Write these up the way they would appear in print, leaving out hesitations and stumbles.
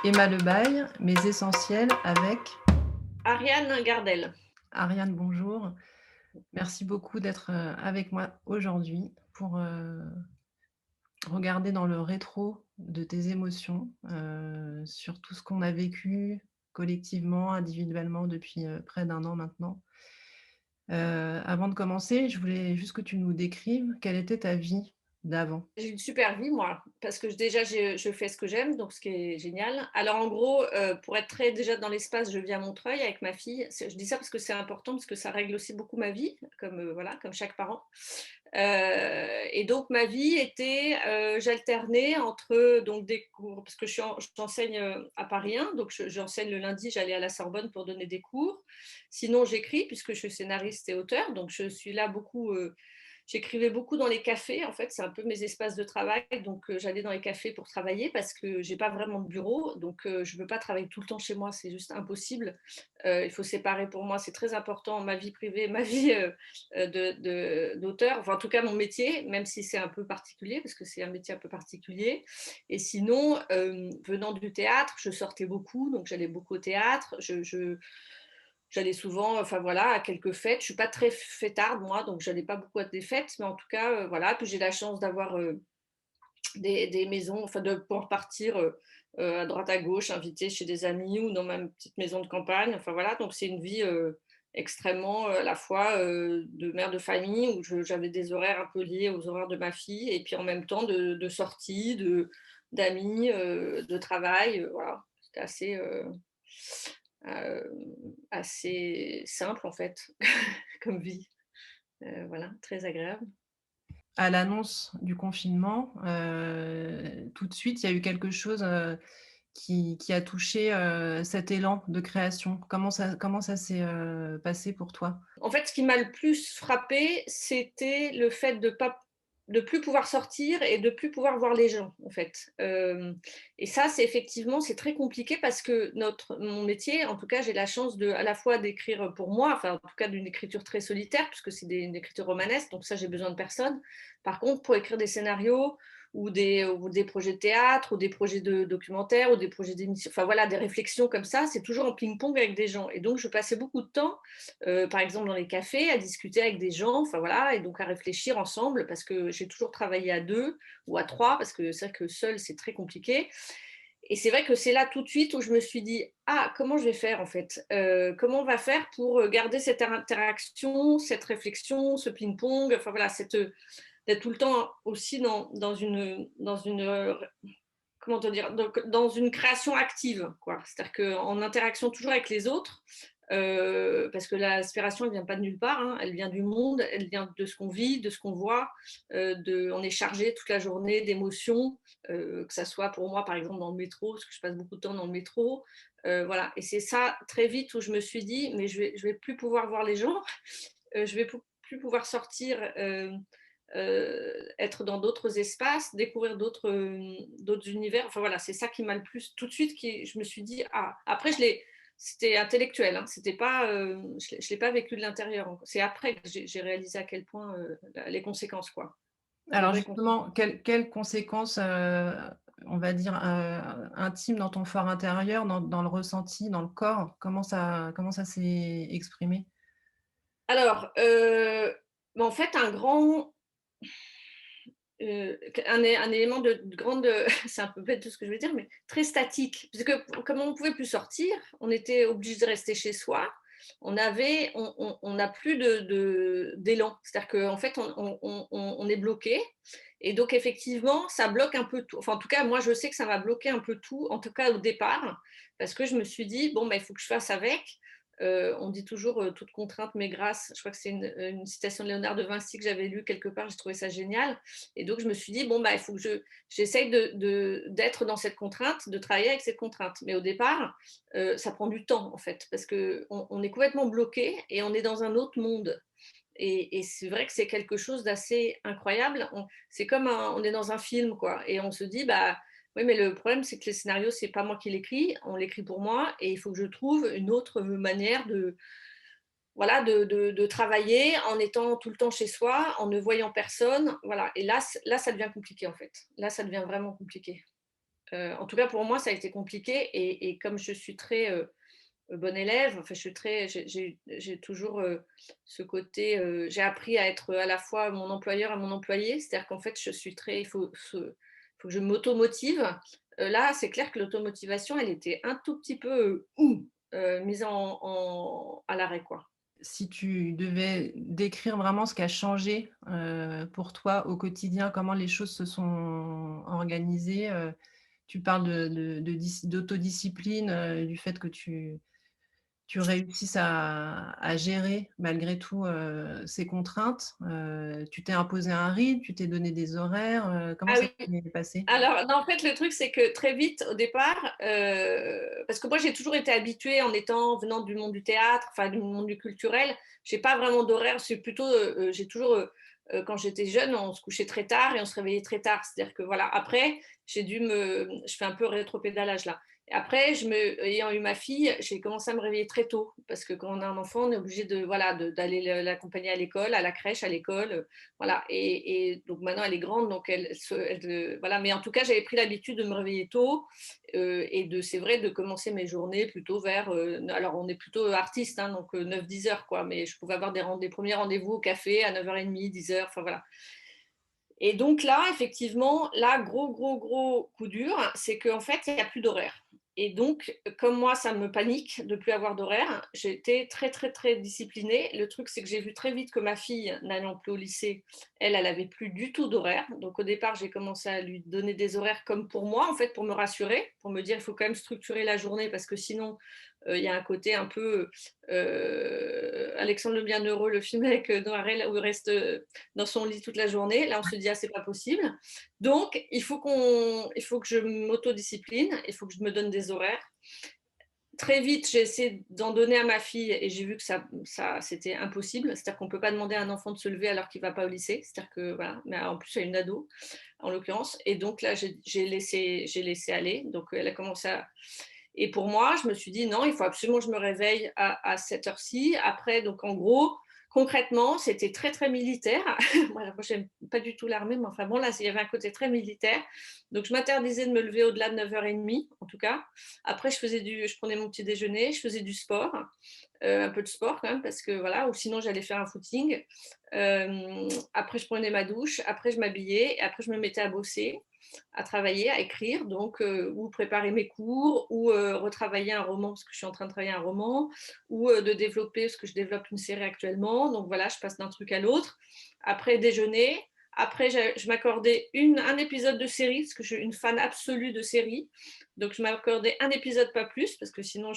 Emma Lebaille, Mes essentiels avec Ariane Gardel. Ariane, bonjour. Merci beaucoup d'être, avec moi aujourd'hui pour, regarder dans le rétro de tes émotions, sur tout ce qu'on a vécu collectivement, individuellement depuis, près d'un an maintenant. Avant de commencer, je voulais juste que tu nous décrives quelle était ta vie d'avant? J'ai une super vie moi, parce que déjà je fais ce que j'aime, donc ce qui est génial. Alors en gros, pour être très déjà dans l'espace, je vis à Montreuil avec ma fille. Je dis ça parce que c'est important, parce que ça règle aussi beaucoup ma vie, comme, voilà, comme chaque parent. Et donc ma vie était, j'alternais entre donc des cours, parce que j'enseigne à Paris 1, donc j'enseigne le lundi, j'allais à la Sorbonne pour donner des cours. Sinon j'écris, puisque je suis scénariste et auteur, donc je suis là beaucoup. J'écrivais beaucoup dans les cafés, en fait, c'est un peu mes espaces de travail. Donc, j'allais dans les cafés pour travailler parce que j'ai pas vraiment de bureau. Donc, je ne veux pas travailler tout le temps chez moi, c'est juste impossible. Il faut séparer pour moi, c'est très important, ma vie privée, ma vie d'auteur. Enfin, en tout cas, mon métier, même si c'est un peu particulier, parce que c'est un métier un peu particulier. Et sinon, venant du théâtre, je sortais beaucoup, donc j'allais beaucoup au théâtre. J'allais souvent, enfin voilà, à quelques fêtes. Je suis pas très fêtarde moi, donc j'allais pas beaucoup à des fêtes, mais en tout cas, voilà. Puis j'ai la chance d'avoir des maisons, enfin de pouvoir partir à droite à gauche, inviter chez des amis ou dans ma petite maison de campagne. Enfin voilà, donc c'est une vie extrêmement à la fois de mère de famille où j'avais des horaires un peu liés aux horaires de ma fille et puis en même temps de sorties, d'amis, de travail. Voilà, c'était assez simple en fait comme vie. Voilà, très agréable. À l'annonce du confinement, tout de suite, il y a eu quelque chose, qui a touché, cet élan de création. Comment ça s'est, passé pour toi? En fait, ce qui m'a le plus frappé, c'était le fait de plus pouvoir sortir et de plus pouvoir voir les gens, en fait. Et ça, c'est effectivement, c'est très compliqué parce que mon métier, en tout cas, j'ai la chance à la fois d'écrire pour moi, enfin, en tout cas, d'une écriture très solitaire, puisque c'est une écriture romanesque, donc ça, j'ai besoin de personne. Par contre, pour écrire des scénarios ou des projets de théâtre, ou des projets de documentaires, ou des projets d'émissions, enfin voilà, des réflexions comme ça, c'est toujours en ping-pong avec des gens. Et donc, je passais beaucoup de temps par exemple dans les cafés, à discuter avec des gens, enfin voilà, et donc à réfléchir ensemble, parce que j'ai toujours travaillé à deux ou à trois, parce que c'est vrai que seul, c'est très compliqué. Et c'est vrai que c'est là tout de suite où je me suis dit, ah, comment je vais faire en fait Comment on va faire pour garder cette interaction, cette réflexion, ce ping-pong, enfin voilà, d'être tout le temps aussi dans une comment te dire, donc, dans une création active, quoi. C'est-à-dire qu'en interaction toujours avec les autres, parce que l'inspiration, elle vient pas de nulle part, hein, elle vient du monde, elle vient de ce qu'on vit, de ce qu'on voit, on est chargé toute la journée d'émotions, que ça soit pour moi, par exemple, dans le métro, parce que je passe beaucoup de temps dans le métro, voilà. Et c'est ça, très vite, où je me suis dit, mais je vais plus pouvoir voir les gens, je vais plus pouvoir sortir, être dans d'autres espaces, découvrir d'autres univers. Enfin voilà, c'est ça qui m'a le plus tout de suite. Je me suis dit ah. Après c'était intellectuel, hein, c'était pas, je l'ai pas vécu de l'intérieur. C'est après que j'ai réalisé à quel point les conséquences quoi, les Alors vraies conséquences. justement, quelles conséquences, on va dire, intimes dans ton fort intérieur, dans le ressenti, dans le corps? Comment ça s'est exprimé? Alors, en fait, un élément de grande, c'est un peu bête tout ce que je veux dire, mais très statique. Parce que comme on ne pouvait plus sortir, on était obligé de rester chez soi. On n'a plus d'élan. C'est-à-dire qu'en fait, on est bloqué. Et donc, effectivement, ça bloque un peu tout. Enfin, en tout cas, moi, je sais que ça m'a bloqué un peu tout, en tout cas au départ, parce que je me suis dit, bon, bah, il faut que je fasse avec. On dit toujours toute contrainte mais grâce. Je crois que c'est une citation de Léonard de Vinci que j'avais lue quelque part, j'ai trouvé ça génial. Et donc, je me suis dit, bon, bah, il faut que j'essaye d'être dans cette contrainte, de travailler avec cette contrainte. Mais au départ, ça prend du temps, en fait, parce qu'on est complètement bloqué et on est dans un autre monde. Et c'est vrai que c'est quelque chose d'assez incroyable. C'est comme on est dans un film, quoi. Et on se dit, bah, oui, mais le problème, c'est que les scénarios, c'est pas moi qui l'écris, on l'écrit pour moi, et il faut que je trouve une autre manière voilà, de travailler en étant tout le temps chez soi, en ne voyant personne. Voilà. Et là, ça devient compliqué, en fait. Là, ça devient vraiment compliqué. En tout cas, pour moi, ça a été compliqué et comme je suis très, bonne élève, enfin, je suis très j'ai toujours, ce côté, j'ai appris à être à la fois mon employeur et mon employé. C'est-à-dire qu'en fait, je suis très il faut que je m'automotive. Là, c'est clair que l'automotivation, elle était un tout petit peu, mise à l'arrêt, quoi. Si tu devais décrire vraiment ce qui a changé, pour toi au quotidien, comment les choses se sont organisées, tu parles d'autodiscipline, du fait que tu réussisses à gérer malgré tout, ces contraintes. Tu t'es imposé un rythme, tu t'es donné des horaires, comment Ah ça oui. s'est passé? Alors, non, en fait, le truc, c'est que très vite, au départ, parce que moi, j'ai toujours été habituée venant du monde du théâtre, enfin, du monde du culturel, j'ai pas vraiment d'horaire, c'est plutôt, j'ai toujours, quand j'étais jeune, on se couchait très tard et on se réveillait très tard. C'est-à-dire que voilà, après, je fais un peu rétropédalage là. Et après, ayant eu ma fille, j'ai commencé à me réveiller très tôt parce que quand on a un enfant, on est obligé de, voilà, d'aller l'accompagner à l'école, à la crèche, à l'école. Voilà, et donc maintenant elle est grande, donc voilà. Mais en tout cas, j'avais pris l'habitude de me réveiller tôt et c'est vrai, de commencer mes journées plutôt vers. Alors, on est plutôt artiste, hein, donc 9-10 heures, quoi. Mais je pouvais avoir des premiers rendez-vous au café à 9h30, 10 heures, enfin voilà. Et donc là, effectivement, là, gros, gros, gros coup dur, c'est qu'en fait, il n'y a plus d'horaire. Et donc, comme moi, ça me panique de plus avoir d'horaire, j'ai été très, très, très disciplinée. Le truc, c'est que j'ai vu très vite que ma fille, n'allant plus au lycée, elle avait plus du tout d'horaire. Donc, au départ, j'ai commencé à lui donner des horaires comme pour moi, en fait, pour me rassurer, pour me dire, il faut quand même structurer la journée parce que sinon, il y a un côté un peu Alexandre le Bienheureux, le film avec Noirel, où il reste dans son lit toute la journée. Là, on se dit, ah, c'est pas possible. Donc, il faut que je m'autodiscipline, il faut que je me donne des horaires. Très vite, j'ai essayé d'en donner à ma fille et j'ai vu que c'était impossible. C'est-à-dire qu'on ne peut pas demander à un enfant de se lever alors qu'il ne va pas au lycée. C'est-à-dire que, voilà, mais en plus, elle a une ado, en l'occurrence. Et donc là, j'ai laissé aller. Donc, elle a commencé à. Et pour moi, je me suis dit, non, il faut absolument que je me réveille à cette heure-ci. Après, donc en gros, concrètement, c'était très, très militaire. Moi, j'aime pas du tout l'armée, mais enfin bon, là, il y avait un côté très militaire. Donc, je m'interdisais de me lever au-delà de 9h30, en tout cas. Après, je prenais mon petit déjeuner, je faisais du sport, un peu de sport quand même, parce que voilà, ou sinon, j'allais faire un footing. Après, je prenais ma douche, après, je m'habillais, et après, je me mettais à bosser, à travailler, à écrire, donc ou préparer mes cours, ou retravailler un roman, parce que je suis en train de travailler un roman, ou de développer, parce que je développe une série actuellement. Donc voilà, je passe d'un truc à l'autre. Après déjeuner, après je m'accordais un épisode de série, parce que je suis une fan absolue de séries. Donc je m'accordais un épisode, pas plus, parce que sinon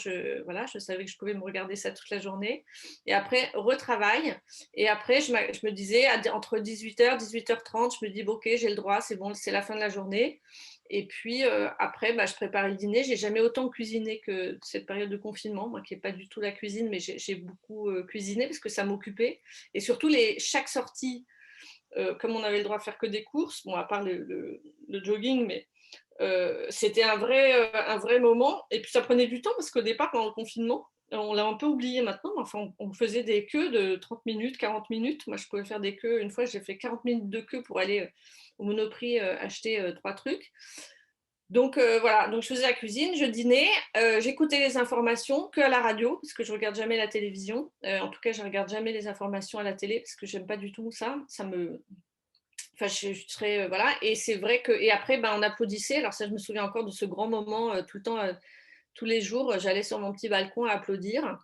voilà, je savais que je pouvais me regarder ça toute la journée. Et après, retravail. Et après, je me disais, entre 18h, 18h30, je me dis, bon, ok, j'ai le droit, c'est bon, c'est la fin de la journée. Et puis après, je préparais le dîner. J'ai jamais autant cuisiné que cette période de confinement, moi qui n'ai pas du tout la cuisine, mais j'ai beaucoup cuisiné parce que ça m'occupait. Et surtout, chaque sortie, comme on avait le droit de faire que des courses, bon, à part le jogging, mais c'était un vrai moment. Et puis ça prenait du temps parce qu'au départ, pendant le confinement, on l'a un peu oublié maintenant, mais enfin, on faisait des queues de 30 minutes, 40 minutes. Moi, je pouvais faire des queues. Une fois, j'ai fait 40 minutes de queue pour aller au Monoprix acheter 3 trucs. Donc voilà, donc je faisais la cuisine, je dînais, j'écoutais les informations que à la radio, parce que je regarde jamais la télévision. En tout cas, je regarde jamais les informations à la télé, parce que j'aime pas du tout ça. Enfin, je serais, voilà. Et c'est vrai que, et après, on applaudissait. Alors ça, je me souviens encore de ce grand moment, tout le temps, tous les jours, j'allais sur mon petit balcon à applaudir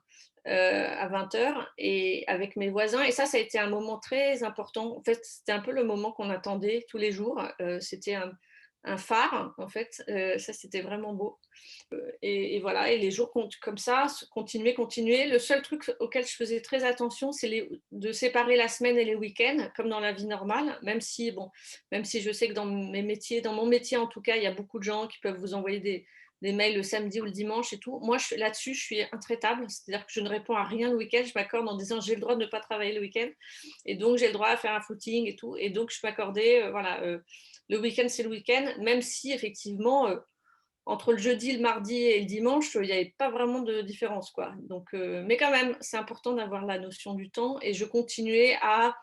à 20h et avec mes voisins. Et ça a été un moment très important. En fait, c'était un peu le moment qu'on attendait tous les jours. C'était un phare, en fait. Ça, c'était vraiment beau. Et voilà, et les jours comme ça, continuer. Le seul truc auquel je faisais très attention, c'est de séparer la semaine et les week-ends, comme dans la vie normale, même si je sais que dans mon métier en tout cas, il y a beaucoup de gens qui peuvent vous envoyer des mails le samedi ou le dimanche et tout. Moi, là-dessus, je suis intraitable, c'est-à-dire que je ne réponds à rien le week-end, je m'accorde en disant j'ai le droit de ne pas travailler le week-end, et donc j'ai le droit à faire un footing et tout, et donc je m'accordais, le week-end c'est le week-end, même si effectivement, entre le jeudi, le mardi et le dimanche, il n'y avait pas vraiment de différence, quoi. Donc, mais quand même, c'est important d'avoir la notion du temps, et je continuais à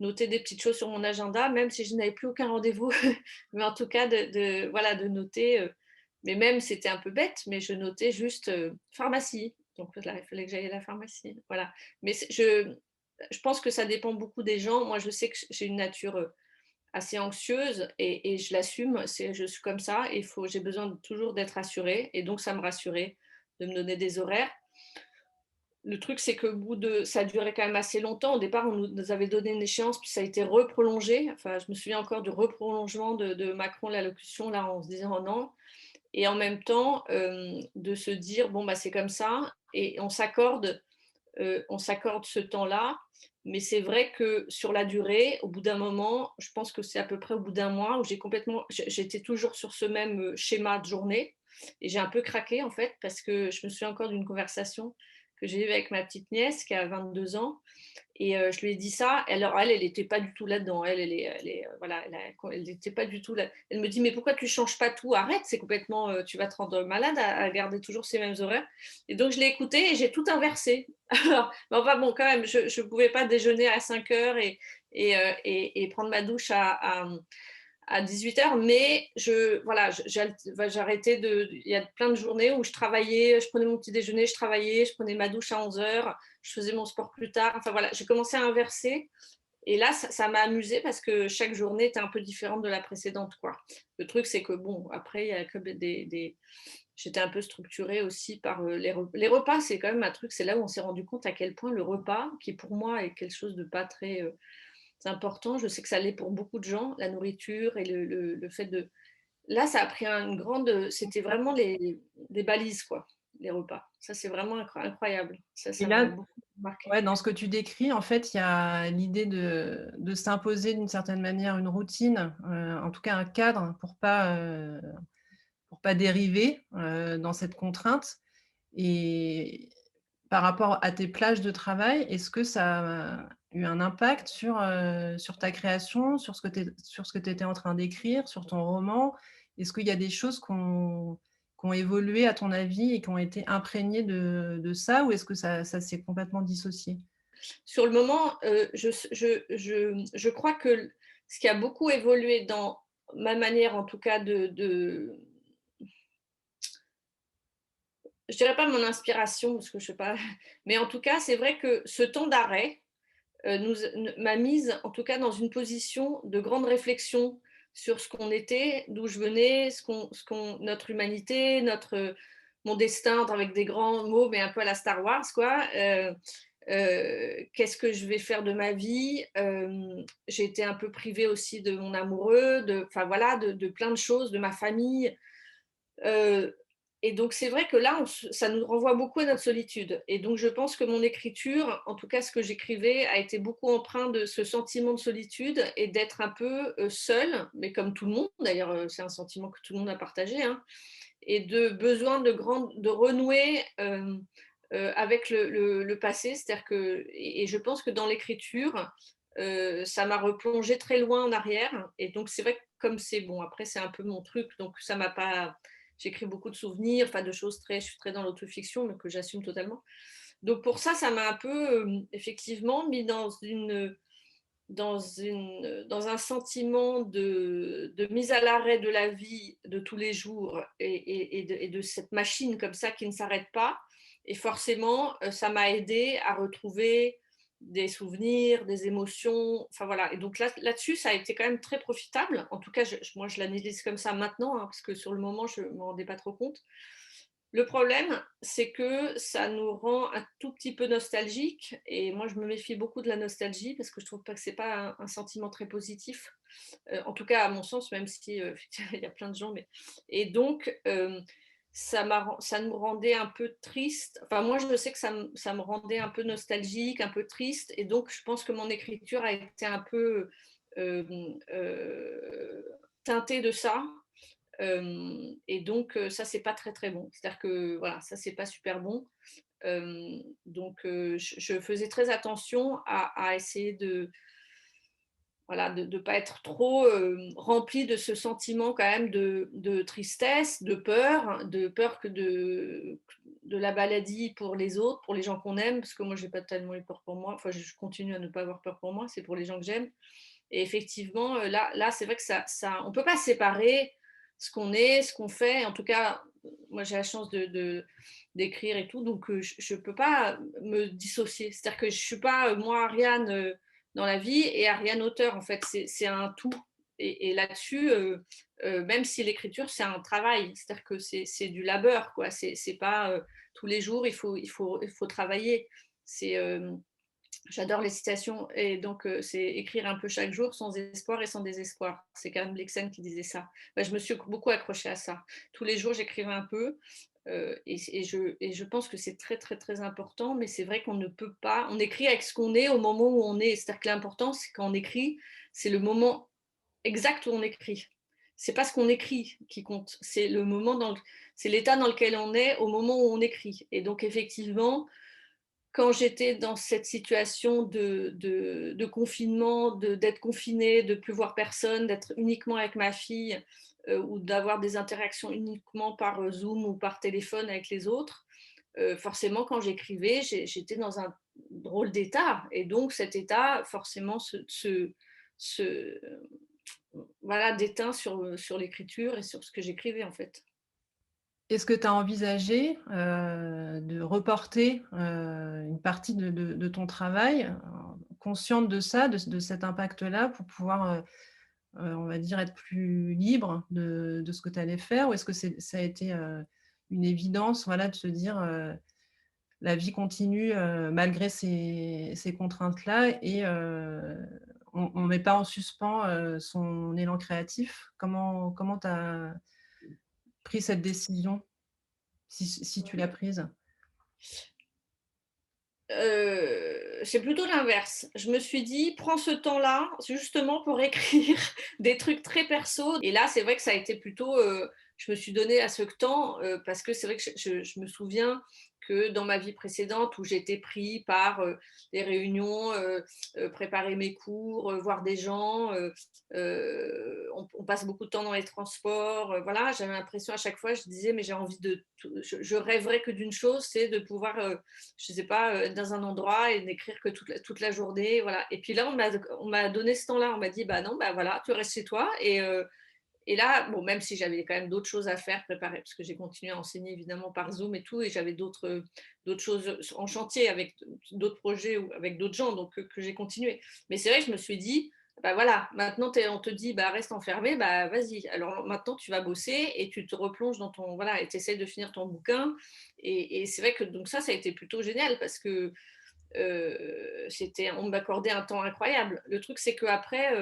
noter des petites choses sur mon agenda, même si je n'avais plus aucun rendez-vous, mais en tout cas voilà, de noter. Mais même, c'était un peu bête, mais je notais juste, pharmacie. Donc là, il fallait que j'aille à la pharmacie, voilà. Mais je pense que ça dépend beaucoup des gens. Moi, je sais que j'ai une nature, assez anxieuse et je l'assume, je suis comme ça et j'ai besoin toujours d'être rassurée et donc ça me rassurait de me donner des horaires. Le truc, c'est qu'au bout de ça a duré quand même assez longtemps. Au départ, on nous avait donné une échéance, puis ça a été reprolongé. Enfin, je me souviens encore du reprolongement de Macron, l'allocution, là, en se disant: «Oh non», et en même temps, de se dire: «Bon, bah, c'est comme ça» et on s'accorde ce temps-là. Mais c'est vrai que sur la durée, au bout d'un moment, je pense que c'est à peu près au bout d'un mois où j'étais toujours sur ce même schéma de journée et j'ai un peu craqué en fait parce que je me souviens encore d'une conversation que j'ai eue avec ma petite nièce qui a 22 ans et je lui ai dit ça. Alors elle était pas du tout là-dedans. Voilà, elle était pas du tout là. Elle me dit: «Mais pourquoi tu changes pas tout? Arrête, c'est complètement, tu vas te rendre malade à garder toujours ces mêmes horaires». Et donc je l'ai écoutée et j'ai tout inversé. Alors, mais enfin bon, quand même, je pouvais pas déjeuner à 5 heures et prendre ma douche à 18 heures, mais voilà, j'arrêtais il y a plein de journées où je travaillais, je prenais mon petit déjeuner, je travaillais, je prenais ma douche à 11 heures, je faisais mon sport plus tard. Enfin voilà, j'ai commencé à inverser. Et là, ça m'a amusée parce que chaque journée était un peu différente de la précédente, quoi. Le truc, c'est que bon, après, il y a que j'étais un peu structurée aussi par les repas. C'est quand même un truc, c'est là où on s'est rendu compte à quel point le repas, qui pour moi est quelque chose de pas très important, je sais que ça l'est pour beaucoup de gens, la nourriture et le fait de. Là, ça a pris une grande. C'était vraiment des balises, quoi, les repas. Ça, c'est vraiment incroyable. Et Ça m'a là, beaucoup marqué. ouais, dans ce que tu décris, en fait, il y a l'idée de s'imposer d'une certaine manière une routine, en tout cas un cadre pour pas dériver, dans cette contrainte. Et par rapport à tes plages de travail, est-ce que ça a eu un impact sur ta création, sur ce que tu étais en train d'écrire, sur ton roman? Est-ce qu'il y a des choses qui ont évolué à ton avis et qui ont été imprégnées de ça? Ou est-ce que ça s'est complètement dissocié? Sur le moment, je crois que ce qui a beaucoup évolué dans ma manière, en tout cas, je dirais pas mon inspiration, parce que je sais pas, mais en tout cas, c'est vrai que ce temps d'arrêt m'a mise, en tout cas, dans une position de grande réflexion sur ce qu'on était, d'où je venais, notre humanité, mon destin, avec des grands mots, mais un peu à la Star Wars, quoi. Qu'est-ce que je vais faire de ma vie? J'ai été un peu privée aussi de mon amoureux, enfin voilà, de plein de choses, de ma famille. Euh, et donc c'est vrai que là, ça nous renvoie beaucoup à notre solitude. Et donc je pense que mon écriture, en tout cas ce que j'écrivais, a été beaucoup empreint de ce sentiment de solitude et d'être un peu seule, mais comme tout le monde, d'ailleurs, c'est un sentiment que tout le monde a partagé, hein, et de besoin de renouer avec le passé. C'est-à-dire et je pense que dans l'écriture, ça m'a replongé très loin en arrière. Et donc, c'est vrai que comme c'est bon, après, c'est un peu mon truc, donc ça m'a pas. J'écris beaucoup de souvenirs, enfin de choses je suis très dans l'autofiction, mais que j'assume totalement. Donc pour ça, ça m'a un peu effectivement mis dans un sentiment de mise à l'arrêt de la vie de tous les jours et de cette machine comme ça qui ne s'arrête pas. Et forcément, ça m'a aidé à retrouver des souvenirs, des émotions. Enfin voilà. Et donc là-dessus, ça a été quand même très profitable. En tout cas, moi, je l'analyse comme ça maintenant, hein, parce que sur le moment, je ne me rendais pas trop compte. Le problème, c'est que ça nous rend un tout petit peu nostalgique et moi, je me méfie beaucoup de la nostalgie parce que je trouve pas que c'est pas un sentiment très positif, en tout cas à mon sens, même si, il y a plein de gens, mais et donc ça nous rendait un peu triste. Enfin, moi, je sais que ça me rendait un peu nostalgique, un peu triste et donc je pense que mon écriture a été un peu, teintée de ça. Et donc ça, c'est pas très très bon. C'est-à-dire que voilà, ça c'est pas super bon. Donc je faisais très attention à essayer de voilà de pas être trop remplie de ce sentiment quand même de tristesse, de peur que de la maladie pour les autres, pour les gens qu'on aime, parce que moi j'ai pas tellement eu peur pour moi. Enfin, je continue à ne pas avoir peur pour moi, c'est pour les gens que j'aime. Et effectivement, là c'est vrai que on peut pas séparer ce qu'on est, ce qu'on fait. En tout cas, moi, j'ai la chance d'écrire et tout, donc je ne peux pas me dissocier. C'est-à-dire que je ne suis pas, moi, Ariane, dans la vie et Ariane auteur, en fait. C'est un tout. Et là-dessus, même si l'écriture, c'est un travail, c'est-à-dire que c'est du labeur, quoi. C'est pas tous les jours, il faut travailler. C'est J'adore les citations et donc c'est écrire un peu chaque jour sans espoir et sans désespoir. C'est Karen Blixen qui disait ça. Bah, je me suis beaucoup accrochée à ça. Tous les jours, j'écrivais un peu et je pense que c'est très très très important, mais c'est vrai qu'on ne peut pas, on écrit avec ce qu'on est au moment où on est. C'est-à-dire que l'important, c'est quand on écrit, c'est le moment exact où on écrit. C'est pas ce qu'on écrit qui compte, c'est le moment c'est l'état dans lequel on est au moment où on écrit. Et donc effectivement, quand j'étais dans cette situation de confinement, d'être confinée, de ne plus voir personne, d'être uniquement avec ma fille ou d'avoir des interactions uniquement par Zoom ou par téléphone avec les autres, forcément, quand j'écrivais, j'étais dans un drôle d'état. Et donc, cet état, forcément, se voilà, déteint sur l'écriture et sur ce que j'écrivais, en fait. Est-ce que tu as envisagé, de reporter, une partie de ton travail, consciente de ça, de cet impact-là pour pouvoir, on va dire être plus libre de ce que tu allais faire? Ou est-ce que ça a été, une évidence, voilà, de se dire, la vie continue, malgré ces contraintes-là et on met pas en suspens, son élan créatif? Comment tu as pris cette décision? Si tu l'as prise? C'est plutôt l'inverse. Je me suis dit: «Prends ce temps-là, justement pour écrire des trucs très perso» et là, c'est vrai que ça a été plutôt, je me suis donné à ce temps, parce que c'est vrai que je me souviens que dans ma vie précédente où j'étais pris par, des réunions, préparer mes cours, voir des gens, on passe beaucoup de temps dans les transports, voilà. J'avais l'impression à chaque fois, je disais: «Mais j'ai envie de tout», je rêverais que d'une chose, c'est de pouvoir, je sais pas, être dans un endroit et n'écrire que toute la journée, voilà. Et puis là, on m'a donné ce temps-là, on m'a dit: «Bah non, bah voilà, tu restes chez toi» et là, bon, même si j'avais quand même d'autres choses à faire, préparer, parce que j'ai continué à enseigner évidemment par Zoom et tout, et j'avais d'autres choses en chantier avec d'autres projets ou avec d'autres gens, donc que j'ai continué. Mais c'est vrai que je me suis dit: «Bah voilà, maintenant on te dit: "Bah reste enfermé", bah vas-y, alors maintenant tu vas bosser et tu te replonges dans ton voilà et tu essaies de finir ton bouquin» et c'est vrai que donc ça a été plutôt génial parce que, on m'accordait un temps incroyable. Le truc, c'est qu'après,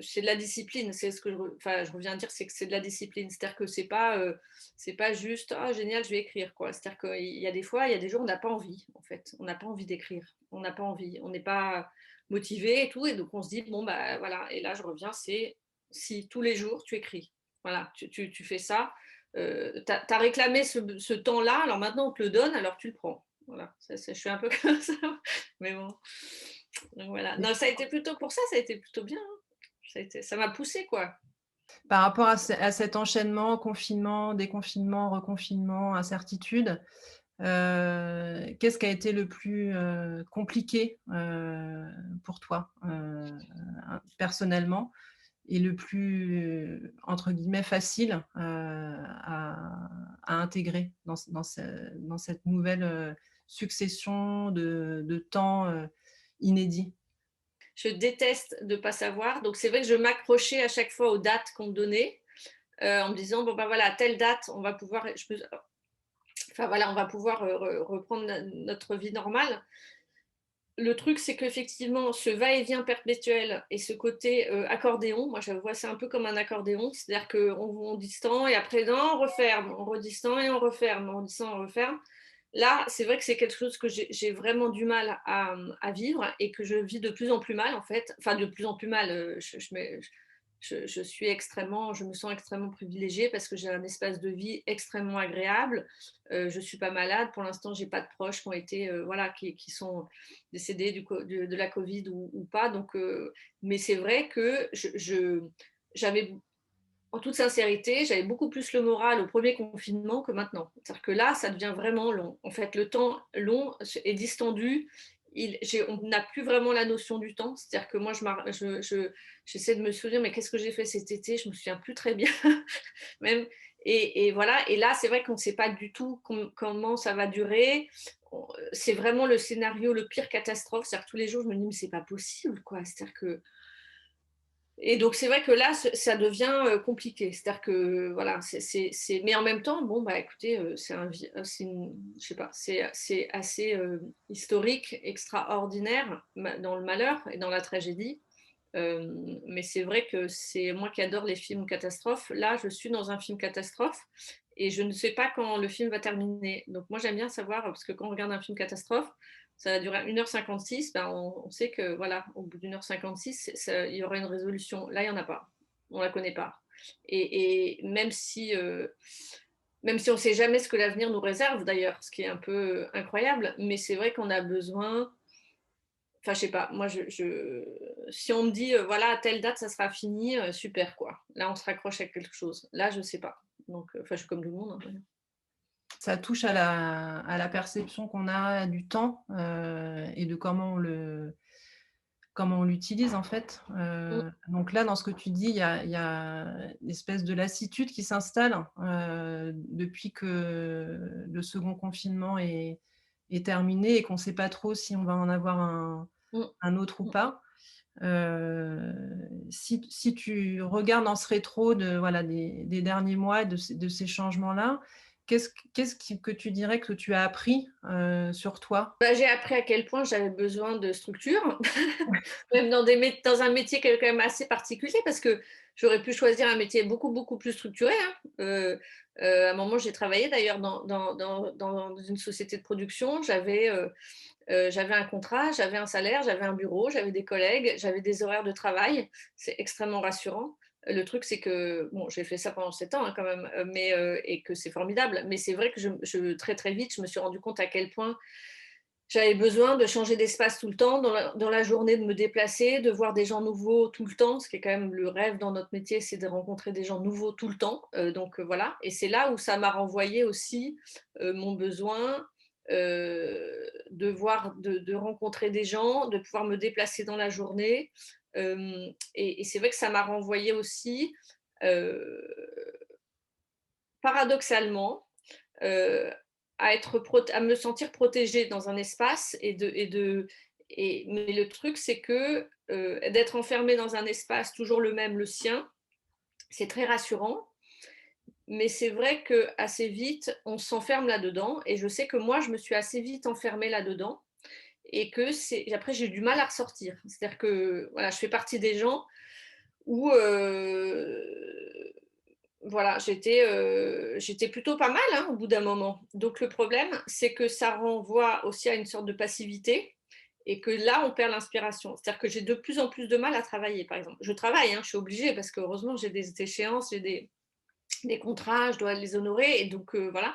c'est de la discipline. C'est ce que je reviens à dire, c'est que c'est de la discipline. C'est-à-dire que c'est pas juste ah génial, je vais écrire quoi. C'est-à-dire qu'il y a des fois, il y a des jours où on n'a pas envie en fait. On n'a pas envie d'écrire. On n'a pas envie. On n'est pas motivé et tout. Et donc on se dit bon bah voilà. Et là je reviens, c'est si tous les jours tu écris. Voilà, tu fais ça. Tu as réclamé ce temps-là, alors maintenant on te le donne, alors tu le prends. Voilà, je suis un peu comme ça. Mais bon, donc voilà. Non, ça a été plutôt pour ça, ça a été plutôt bien. Ça m'a poussée, quoi. Par rapport à cet enchaînement, confinement, déconfinement, reconfinement, incertitude, qu'est-ce qui a été le plus, compliqué, pour toi, personnellement et le plus, entre guillemets «facile», à intégrer dans cette nouvelle, succession de temps, inédits? Je déteste de ne pas savoir, donc c'est vrai que je m'accrochais à chaque fois aux dates qu'on me donnait, en me disant: «Bon, ben, voilà, à telle date, on va pouvoir» enfin, voilà, «on va pouvoir, reprendre notre vie normale». Le truc, c'est qu'effectivement, ce va-et-vient perpétuel et ce côté, accordéon, moi je vois ça un peu comme un accordéon, c'est-à-dire qu'on dit ce temps et après non, on referme, on redit ce temps et on referme, on dit ça, on referme. Là, c'est vrai que c'est quelque chose que j'ai vraiment du mal à vivre et que je vis de plus en plus mal en fait. Enfin de plus en plus mal, je me sens extrêmement privilégiée parce que j'ai un espace de vie extrêmement agréable. Je suis pas malade. Pour l'instant, j'ai pas de proches qui ont été, voilà, qui sont décédés de la Covid ou pas. Donc, mais c'est vrai que j'avais, en toute sincérité, j'avais beaucoup plus le moral au premier confinement que maintenant. C'est-à-dire que là, ça devient vraiment long. En fait, le temps long est distendu. on n'a plus vraiment la notion du temps. C'est-à-dire que moi, j'essaie de me souvenir, mais qu'est-ce que j'ai fait cet été? Je me souviens plus très bien, même. Et voilà. Et là, c'est vrai qu'on ne sait pas du tout comment ça va durer. C'est vraiment le scénario, le pire catastrophe. C'est-à-dire que tous les jours, je me dis, mais c'est pas possible, quoi. C'est-à-dire que et donc, c'est vrai que là, ça devient compliqué. C'est-à-dire que, voilà, mais en même temps, bon, bah, écoutez, je sais pas, c'est assez historique, extraordinaire dans le malheur et dans la tragédie. Mais c'est vrai que c'est moi qui adore les films catastrophes. Là, je suis dans un film catastrophe et je ne sais pas quand le film va terminer. Donc, moi, j'aime bien savoir, parce que quand on regarde un film catastrophe, ça va durer 1h56, ben on sait que voilà, au bout d'1h56, il y aura une résolution. Là, il n'y en a pas. On ne la connaît pas. Et même si on ne sait jamais ce que l'avenir nous réserve, d'ailleurs, ce qui est un peu incroyable, mais c'est vrai qu'on a besoin. Enfin, je sais pas, moi, si on me dit, voilà, à telle date, ça sera fini, super, quoi. Là, on se raccroche à quelque chose. Là, je sais pas. Donc, enfin, je suis comme tout le monde, hein. Ça touche à la perception qu'on a du temps, et de comment on l'utilise en fait. Mm, Donc là, dans ce que tu dis, il y a une espèce de lassitude qui s'installe depuis que le second confinement est terminé et qu'on ne sait pas trop si on va en avoir mm, un autre ou mm. pas. Si tu regardes dans ce rétro voilà, des derniers mois, de ces changements-là, que tu dirais que tu as appris sur toi? Bah, j'ai appris à quel point j'avais besoin de structure, même dans un métier qui est quand même assez particulier, parce que j'aurais pu choisir un métier beaucoup, beaucoup plus structuré, hein. À un moment, j'ai travaillé d'ailleurs dans une société de production. J'avais un contrat, j'avais un salaire, j'avais un bureau, j'avais des collègues, j'avais des horaires de travail. C'est extrêmement rassurant. Le truc, c'est que, bon, j'ai fait ça pendant 7 ans, hein, quand même, et que c'est formidable. Mais c'est vrai que très, très vite, je me suis rendu compte à quel point j'avais besoin de changer d'espace tout le temps, dans la journée, de me déplacer, de voir des gens nouveaux tout le temps, ce qui est quand même le rêve dans notre métier, c'est de rencontrer des gens nouveaux tout le temps. Donc voilà, et c'est là où ça m'a renvoyé aussi mon besoin de rencontrer des gens, de pouvoir me déplacer dans la journée. Et c'est vrai que ça m'a renvoyé aussi, euh, paradoxalement, euh, à me sentir protégée dans un espace mais le truc c'est que d'être enfermée dans un espace toujours le même, le sien, c'est très rassurant, mais c'est vrai que assez vite on s'enferme là-dedans, et je sais que moi je me suis assez vite enfermée là-dedans, et que après j'ai eu du mal à ressortir. C'est-à-dire que voilà, je fais partie des gens où voilà, j'étais plutôt pas mal, hein, au bout d'un moment. Donc le problème, c'est que ça renvoie aussi à une sorte de passivité, et que là, on perd l'inspiration. C'est-à-dire que j'ai de plus en plus de mal à travailler, par exemple. Je travaille, hein, je suis obligée, parce que heureusement, j'ai des échéances, j'ai des contrats, je dois les honorer, et donc voilà.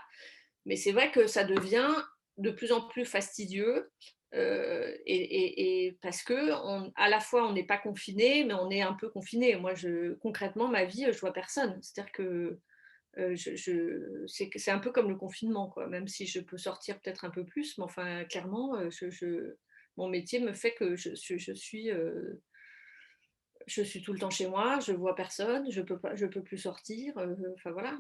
Mais c'est vrai que ça devient de plus en plus fastidieux, et parce que à la fois on n'est pas confiné, mais on est un peu confiné. Moi, concrètement, ma vie, je vois personne. C'est-à-dire que c'est un peu comme le confinement, quoi. Même si je peux sortir peut-être un peu plus, mais enfin, clairement, mon métier me fait que je suis tout le temps chez moi, je vois personne, je peux plus sortir. Enfin voilà.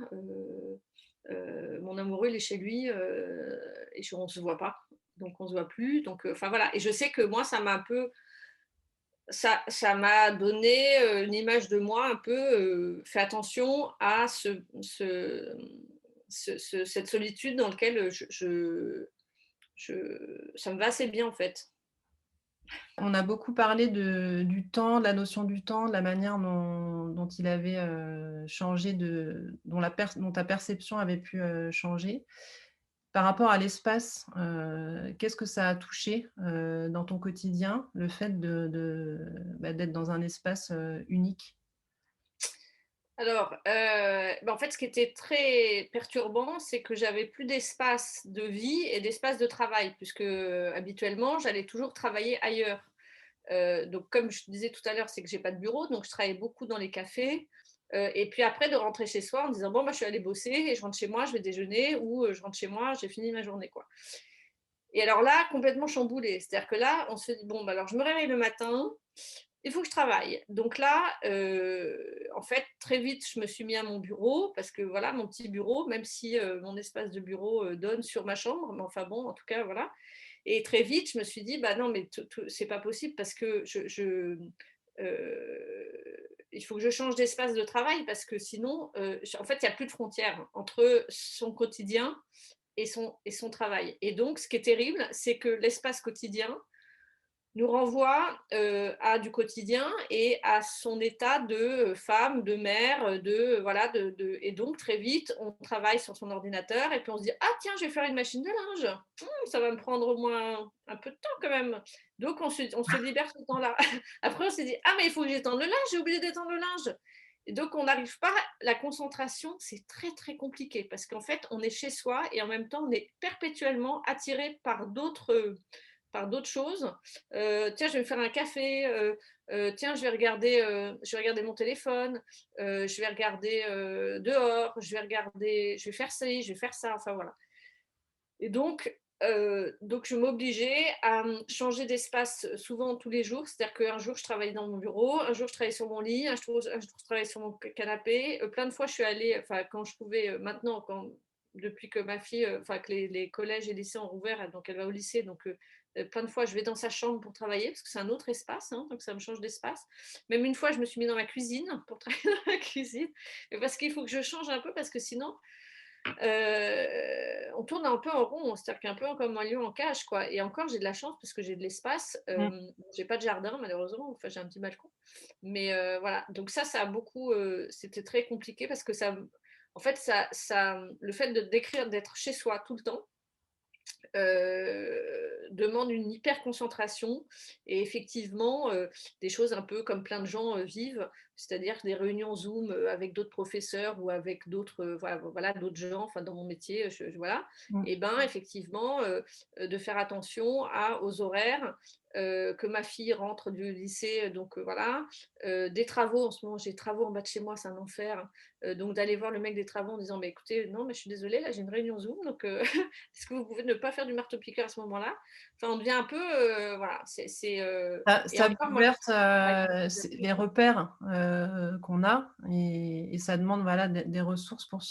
Mon amoureux, il est chez lui, et on ne se voit pas, donc on ne se voit plus. Donc, enfin voilà. Et je sais que moi, ça m'a donné une image de moi un peu. Fait attention à cette solitude dans laquelle ça me va assez bien en fait. On a beaucoup parlé du temps, de la notion du temps, de la manière dont il avait changé, dont ta perception avait pu changer. Par rapport à l'espace, qu'est-ce que ça a touché dans ton quotidien, le fait d'être dans un espace unique? Alors, en fait, ce qui était très perturbant, c'est que j'avais plus d'espace de vie et d'espace de travail, puisque habituellement, j'allais toujours travailler ailleurs. Donc, comme je te disais tout à l'heure, c'est que j'ai pas de bureau, donc je travaillais beaucoup dans les cafés. Et puis après, de rentrer chez soi en disant, bon, bah, je suis allée bosser et je rentre chez moi, je vais déjeuner, ou je rentre chez moi, j'ai fini ma journée, quoi. Et alors là, complètement chamboulé. C'est-à-dire que là, on se dit, bon, bah alors je me réveille le matin, il faut que je travaille. Donc là, en fait, très vite, je me suis mis à mon bureau parce que voilà, mon petit bureau, même si mon espace de bureau donne sur ma chambre, mais enfin bon, en tout cas, voilà. Et très vite, je me suis dit, bah non, mais c'est pas possible parce que il faut que je change d'espace de travail parce que sinon, en fait, il n'y a plus de frontières entre son quotidien et son travail. Et donc, ce qui est terrible, c'est que l'espace quotidien nous renvoie à du quotidien et à son état de femme, de mère, voilà, et donc très vite, on travaille sur son ordinateur et puis on se dit ah tiens, je vais faire une machine de linge, ça va me prendre au moins un peu de temps quand même. Donc on se libère ce temps-là. Après on s'est dit ah mais il faut que j'étende le linge, j'ai oublié d'étendre le linge. Et donc on n'arrive pas, la concentration, c'est très très compliqué parce qu'en fait on est chez soi et en même temps on est perpétuellement attiré par d'autres choses. Tiens, je vais me faire un café. Tiens, je vais regarder mon téléphone. Je vais regarder dehors. Je vais faire ça, je vais faire ça. Enfin voilà. Et donc je m'obligeais à changer d'espace souvent tous les jours. C'est-à-dire qu'un jour, je travaillais dans mon bureau, un jour, je travaillais sur mon lit, un jour, je travaillais sur mon canapé. Plein de fois, je suis allée, enfin, quand je pouvais, maintenant, depuis que ma fille, enfin, que les collèges et lycées ont rouvert, donc elle va au lycée, donc plein de fois, je vais dans sa chambre pour travailler, parce que c'est un autre espace, hein, donc ça me change d'espace. Même une fois, je me suis mis dans ma cuisine pour travailler dans la cuisine, parce qu'il faut que je change un peu, parce que sinon, on tourne un peu en rond, c'est-à-dire qu'un peu comme un lion en cage, quoi. Et encore, j'ai de la chance parce que j'ai de l'espace. Mmh. J'ai pas de jardin, malheureusement. Enfin, j'ai un petit balcon. Mais voilà. Donc ça a beaucoup. C'était très compliqué parce que en fait, le fait de décrire, d'être chez soi tout le temps, demande une hyper concentration et effectivement des choses un peu comme plein de gens vivent, c'est-à-dire des réunions Zoom avec d'autres professeurs ou avec d'autres voilà, d'autres gens, enfin dans mon métier, voilà, Mmh. et ben effectivement de faire attention aux horaires, que ma fille rentre du lycée, donc voilà, des travaux. En ce moment j'ai des travaux en bas de chez moi, c'est un enfer, donc d'aller voir le mec des travaux en disant mais écoutez, non mais je suis désolée, là j'ai une réunion Zoom, donc est-ce que vous pouvez ne pas faire du marteau-piqueur à ce moment-là? Enfin, on devient un peu, voilà, et Ça encore, moi, bouleverse, je c'est les repères, qu'on a et ça demande, voilà, des ressources pour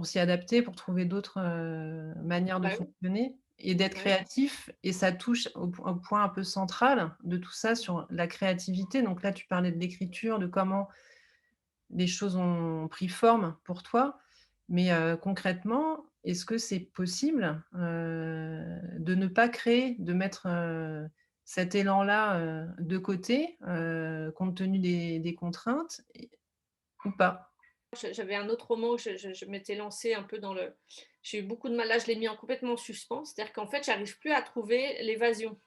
s'y adapter, pour trouver d'autres, manières de bah, oui, fonctionner et d'être ouais, créatif et ça touche au point un peu central de tout ça sur la créativité. Donc là, tu parlais de l'écriture, de comment les choses ont pris forme pour toi. Mais, concrètement, est-ce que c'est possible, de ne pas créer, de mettre, cet élan-là, de côté, compte tenu des contraintes ou pas? j'avais un autre roman que je m'étais lancée un peu j'ai eu beaucoup de mal, là, je l'ai mis complètement en suspens. C'est-à-dire qu'en fait, j'arrive plus à trouver l'évasion.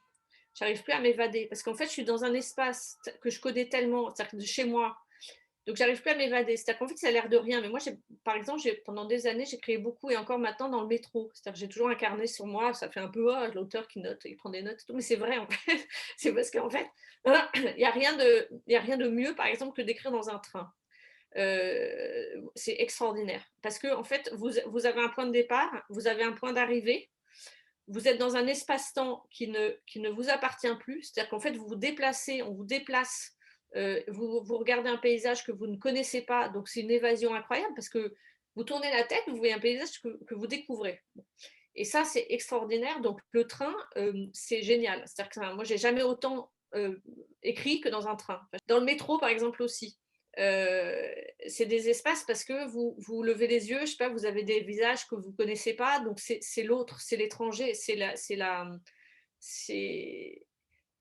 J'arrive plus à m'évader parce qu'en fait, je suis dans un espace que je connais tellement, c'est-à-dire que de chez moi. Donc, j'arrive plus à m'évader. C'est-à-dire qu'en fait, ça a l'air de rien. Mais moi, par exemple, pendant des années, j'ai créé beaucoup et encore maintenant dans le métro. C'est-à-dire que j'ai toujours un carnet sur moi. Ça fait un peu l'auteur qui note, il prend des notes et tout. Mais c'est vrai, en fait. C'est parce qu'en fait, il n'y a rien de mieux, par exemple, que d'écrire dans un train. C'est extraordinaire. Parce que, en fait, vous avez un point de départ, vous avez un point d'arrivée, vous êtes dans un espace-temps qui ne vous appartient plus. C'est-à-dire qu'en fait, vous vous déplacez, on vous déplace, vous regardez un paysage que vous ne connaissez pas, donc c'est une évasion incroyable parce que vous tournez la tête, vous voyez un paysage que vous découvrez. Et ça, c'est extraordinaire. Donc le train, c'est génial. C'est-à-dire que moi, j'ai jamais autant écrit que dans un train. Dans le métro, par exemple, aussi. C'est des espaces parce que vous levez les yeux, je sais pas, vous avez des visages que vous connaissez pas, donc c'est l'autre, c'est l'étranger, c'est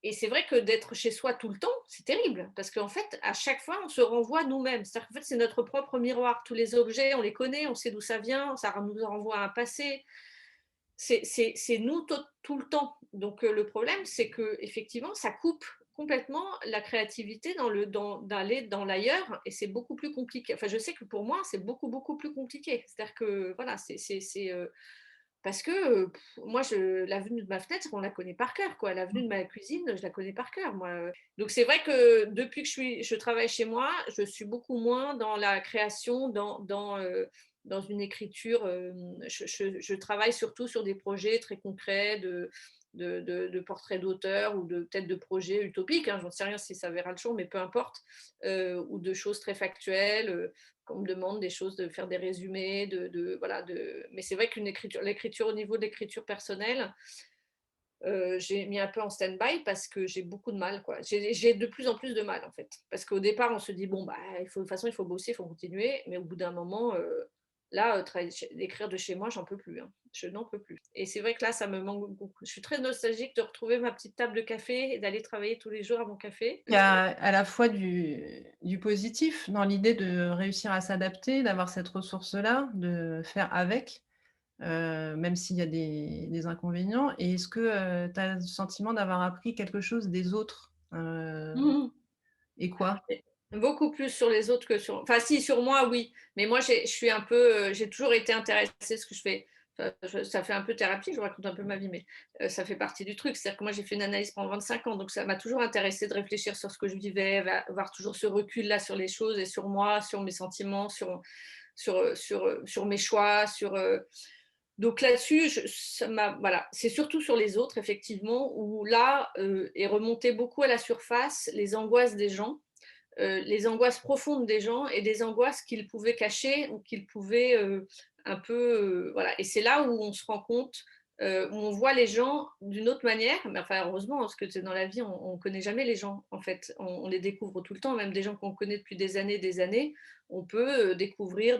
et c'est vrai que d'être chez soi tout le temps, c'est terrible parce qu'en fait, à chaque fois, on se renvoie nous-mêmes. C'est-à-dire qu'en fait, c'est notre propre miroir. Tous les objets, on les connaît, on sait d'où ça vient, ça nous renvoie à un passé. C'est nous tout le temps. Donc le problème, c'est que effectivement, ça coupe complètement la créativité d'aller dans l'ailleurs et c'est beaucoup plus compliqué. Enfin, je sais que pour moi, c'est beaucoup, beaucoup plus compliqué. C'est-à-dire que voilà, Parce que, moi l'avenue de ma fenêtre, on la connaît par cœur, quoi. L'avenue de ma cuisine, je la connais par cœur, moi. Donc c'est vrai que depuis que je travaille chez moi, je suis beaucoup moins dans la création, dans une écriture, je travaille surtout sur des projets très concrets de portraits d'auteurs ou peut-être de projets utopiques, hein, j'en sais rien si ça verra le jour, mais peu importe, ou de choses très factuelles, qu'on me demande des choses, de faire des résumés, voilà, mais c'est vrai l'écriture au niveau de l'écriture personnelle, j'ai mis un peu en stand-by parce que j'ai beaucoup de mal, quoi. J'ai de plus en plus de mal, en fait. Parce qu'au départ, on se dit, bon, bah, de toute façon, il faut bosser, il faut continuer. Mais au bout d'un moment, là, écrire de chez moi, j'en peux plus, hein. Je n'en peux plus. Et c'est vrai que là, ça me manque beaucoup. Je suis très nostalgique de retrouver ma petite table de café et d'aller travailler tous les jours à mon café. Il y a à la fois du positif dans l'idée de réussir à s'adapter, d'avoir cette ressource-là, de faire avec, même s'il y a des inconvénients. Et est-ce que, tu as le sentiment d'avoir appris quelque chose des autres? Mmh. Et quoi? Beaucoup plus sur les autres que sur, enfin si, sur moi, oui, mais moi je suis un peu, j'ai toujours été intéressée ce que je fais. Enfin, ça fait un peu thérapie, je vous raconte un peu ma vie, mais ça fait partie du truc. C'est-à-dire que moi j'ai fait une analyse pendant 25 ans, donc ça m'a toujours intéressée de réfléchir sur ce que je vivais, avoir toujours ce recul-là sur les choses et sur moi, sur mes sentiments, sur mes choix, donc là-dessus, voilà, c'est surtout sur les autres, effectivement, où là est remonté beaucoup à la surface les angoisses des gens, les angoisses profondes des gens et des angoisses qu'ils pouvaient cacher ou qu'ils pouvaient un peu, voilà. Et c'est là où on se rend compte, où on voit les gens d'une autre manière. Mais enfin, heureusement, parce que dans la vie, on ne connaît jamais les gens, en fait. On les découvre tout le temps, même des gens qu'on connaît depuis des années. On peut découvrir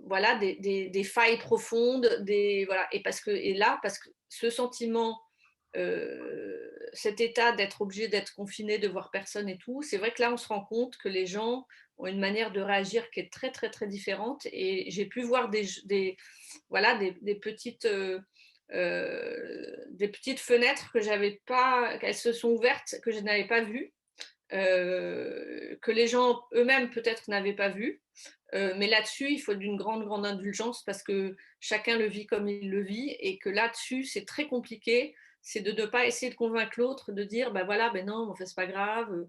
voilà, des failles profondes, voilà. Et là, parce que ce sentiment, cet état d'être obligé d'être confiné, de voir personne et tout, c'est vrai que là, on se rend compte que les gens ont une manière de réagir qui est très, très, très différente. Et j'ai pu voir voilà, des petites fenêtres que j'avais pas, qu'elles se sont ouvertes, que je n'avais pas vues, que les gens eux-mêmes peut-être n'avaient pas vues. Mais là-dessus, il faut d'une grande, grande indulgence parce que chacun le vit comme il le vit et que là-dessus, c'est très compliqué. C'est de ne pas essayer de convaincre l'autre, de dire, ben voilà, ben non, en fait, c'est pas grave.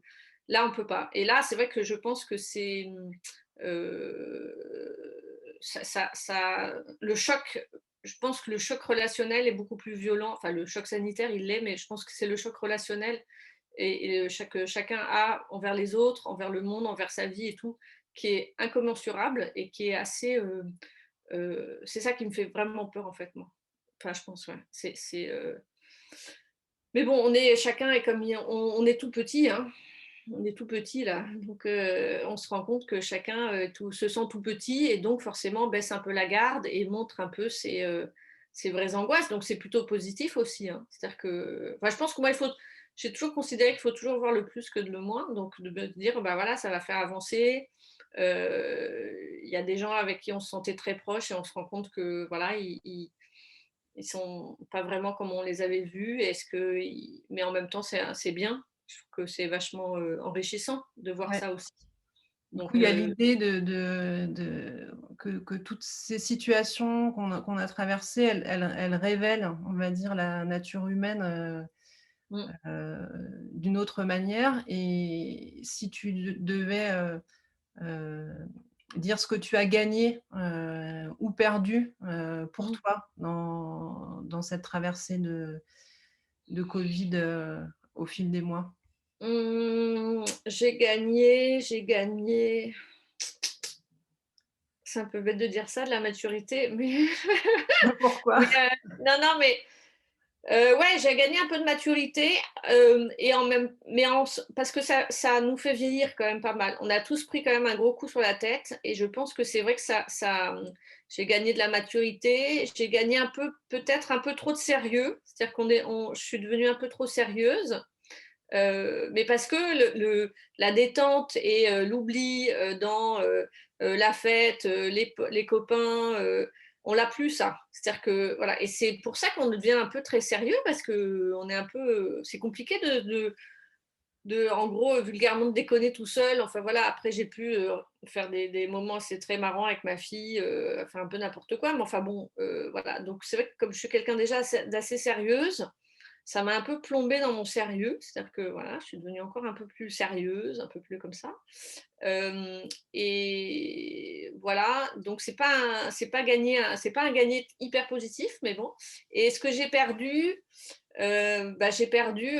Là, on peut pas. Et là, c'est vrai que je pense que c'est le choc. Je pense que le choc relationnel est beaucoup plus violent. Enfin, le choc sanitaire, il l'est, mais je pense que c'est le choc relationnel et chacun a envers les autres, envers le monde, envers sa vie et tout, qui est incommensurable et qui est assez. C'est ça qui me fait vraiment peur en fait, moi. Enfin, je pense, ouais. Mais bon, chacun est comme on est tout petit, hein. On est tout petit là, donc on se rend compte que chacun se sent tout petit et donc forcément baisse un peu la garde et montre un peu ses vraies angoisses. Donc c'est plutôt positif aussi, hein. C'est-à-dire que, enfin, je pense que moi j'ai toujours considéré qu'il faut toujours voir le plus que le moins, donc de me dire bah voilà, ça va faire avancer. Il y a des gens avec qui on se sentait très proches et on se rend compte que voilà, ils sont pas vraiment comme on les avait vus. Mais en même temps c'est bien. Je trouve que c'est vachement enrichissant de voir Ouais. ça aussi. Du coup, Donc il y a l'idée que toutes ces situations qu'on a traversées, elles révèlent, on va dire, la nature humaine, mmh, d'une autre manière. Et si tu devais, heu, dire ce que tu as gagné, ou perdu, pour mmh. toi dans cette traversée de Covid, au fil des mois? J'ai gagné, c'est un peu bête de dire ça, de la maturité, mais Pourquoi? mais non, non, mais ouais, j'ai gagné un peu de maturité, et en même mais en s parce que ça nous fait vieillir quand même pas mal. On a tous pris quand même un gros coup sur la tête et je pense que c'est vrai que j'ai gagné de la maturité, j'ai gagné un peu peut-être un peu trop de sérieux. C'est-à-dire je suis devenue un peu trop sérieuse, mais parce que la détente et l'oubli, dans, la fête, les copains, on l'a plus ça. C'est-à-dire que voilà et c'est pour ça qu'on devient un peu très sérieux parce qu'on est un peu, c'est compliqué en gros, vulgairement, de déconner tout seul. Enfin voilà, après, j'ai pu faire des moments, c'est très marrant avec ma fille, enfin un peu n'importe quoi, mais enfin bon, voilà. Donc c'est vrai que comme je suis quelqu'un déjà d'assez sérieuse, ça m'a un peu plombée dans mon sérieux, c'est-à-dire que voilà, je suis devenue encore un peu plus sérieuse, un peu plus comme ça. Et voilà, donc c'est pas un gagné hyper positif, mais bon. Et ce que j'ai perdu, bah, j'ai perdu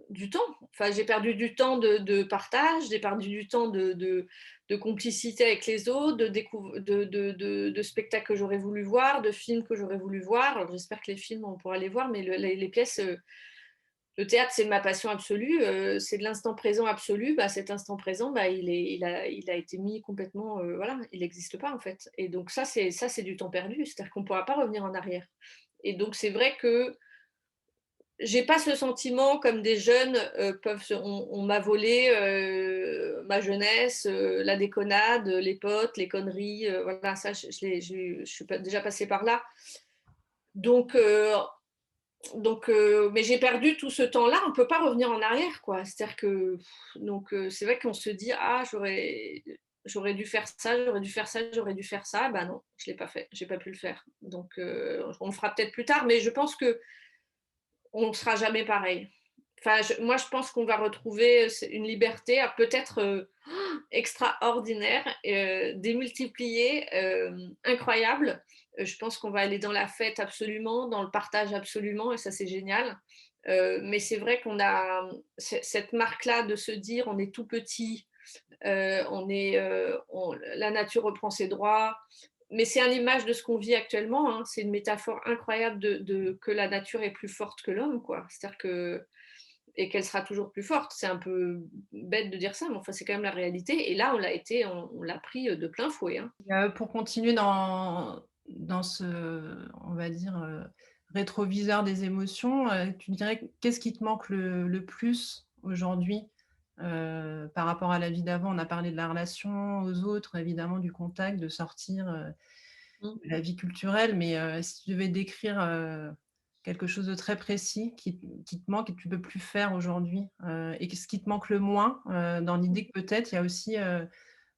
du temps. Enfin, j'ai perdu du temps de partage, j'ai perdu du temps de complicité avec les autres, de spectacles que j'aurais voulu voir, de films que j'aurais voulu voir. Alors, j'espère que les films, on pourra les voir, mais les pièces, le théâtre, c'est ma passion absolue, c'est de l'instant présent absolu. Bah, cet instant présent, bah, il a été mis complètement, voilà, il n'existe pas en fait. Et donc ça, c'est du temps perdu, c'est-à-dire qu'on ne pourra pas revenir en arrière. Et donc c'est vrai que j'ai pas ce sentiment comme des jeunes on m'a volé ma jeunesse, la déconnade, les potes, les conneries, voilà, ça, je suis déjà passée par là. Donc, mais j'ai perdu tout ce temps-là, on ne peut pas revenir en arrière, quoi. C'est-à-dire que, donc, c'est vrai qu'on se dit, ah, j'aurais dû faire ça, j'aurais dû faire ça, j'aurais dû faire ça. Ben non, je ne l'ai pas fait, j'ai pas pu le faire. Donc, on le fera peut-être plus tard, mais je pense que on ne sera jamais pareil. Enfin, moi, je pense qu'on va retrouver une liberté, peut-être extraordinaire, démultipliée, incroyable. Je pense qu'on va aller dans la fête absolument, dans le partage absolument, et ça, c'est génial. Mais c'est vrai qu'on a cette marque-là de se dire on est tout petit, la nature reprend ses droits. Mais c'est une image de ce qu'on vit actuellement. Hein. C'est une métaphore incroyable que la nature est plus forte que l'homme, quoi. C'est-à-dire que et qu'elle sera toujours plus forte. C'est un peu bête de dire ça, mais enfin c'est quand même la réalité. Et là, on l'a pris de plein fouet. Hein. Pour continuer dans ce, on va dire, rétroviseur des émotions, tu dirais qu'est-ce qui te manque le plus aujourd'hui par rapport à la vie d'avant? On a parlé de la relation aux autres, évidemment du contact, de sortir, Mm. de la vie culturelle, mais si tu devais décrire quelque chose de très précis qui te manque et que tu ne peux plus faire aujourd'hui, et ce qui te manque le moins, dans l'idée que peut-être il y a aussi